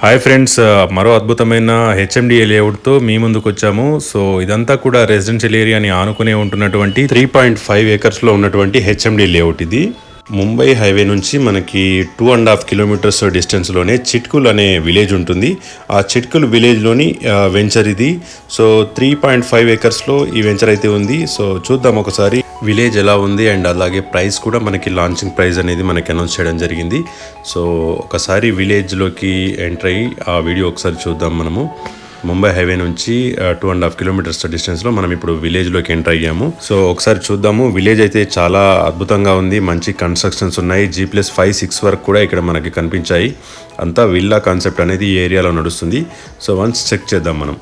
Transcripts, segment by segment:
Hi friends, మరో అద్భుతమైన HMDA లేఅవుట్తో మీ ముందుకు వచ్చాము. సో ఇదంతా కూడా రెసిడెన్షియల్ ఏరియాని ఆనుకునే ఉంటున్నటువంటి 3.5 ఏకర్స్లో ఉన్నటువంటి హెచ్ఎండి లేఅవుట్. ఇది ముంబై హైవే నుంచి మనకి 2.5 కిలోమీటర్స్ డిస్టెన్స్లోనే చిట్కుల్ అనే విలేజ్ ఉంటుంది. ఆ చిట్కుల్ విలేజ్లోని వెంచర్ ఇది. సో 3.5 ఏకర్స్లో ఈ వెంచర్ అయితే ఉంది. సో చూద్దాం ఒకసారి విలేజ్ ఎలా ఉంది అండ్ అలాగే ప్రైస్ కూడా మనకి లాంచింగ్ ప్రైస్ అనేది మనకి అనౌన్స్ చేయడం జరిగింది. సో ఒకసారి విలేజ్లోకి ఎంటర్ అయ్యి ఆ వీడియో ఒకసారి చూద్దాం. మనము ముంబై హైవే నుంచి 2.5 కిలోమీటర్స్ డిస్టెన్స్లో మనం ఇప్పుడు విలేజ్లోకి ఎంటర్ అయ్యాము. సో ఒకసారి చూద్దాము. విలేజ్ అయితే చాలా అద్భుతంగా ఉంది. మంచి కన్స్ట్రక్షన్స్ ఉన్నాయి. G+5, 6 వరకు కూడా ఇక్కడ మనకి కనిపించాయి. అంతా విల్లా కాన్సెప్ట్ అనేది ఈ ఏరియాలో నడుస్తుంది. సో వన్స్ చెక్ చేద్దాం మనం.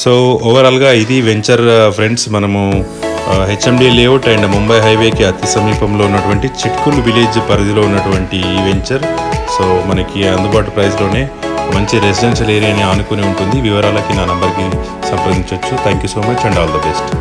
సో ఓవరాల్గా ఇది వెంచర్ ఫ్రెండ్స్. మనము హెచ్ఎండి లేఅవుట్ అండ్ ముంబై హైవేకి అతి సమీపంలో ఉన్నటువంటి చిట్కుల్ విలేజ్ పరిధిలో ఉన్నటువంటి ఈ వెంచర్. సో మనకి అందుబాటు ప్రైస్లోనే మంచి రెసిడెన్షియల్ ఏరియాని ఆనుకుని ఉంటుంది. వివరాలకి నా నంబర్కి సంప్రదించవచ్చు. Thank you so much and all the best.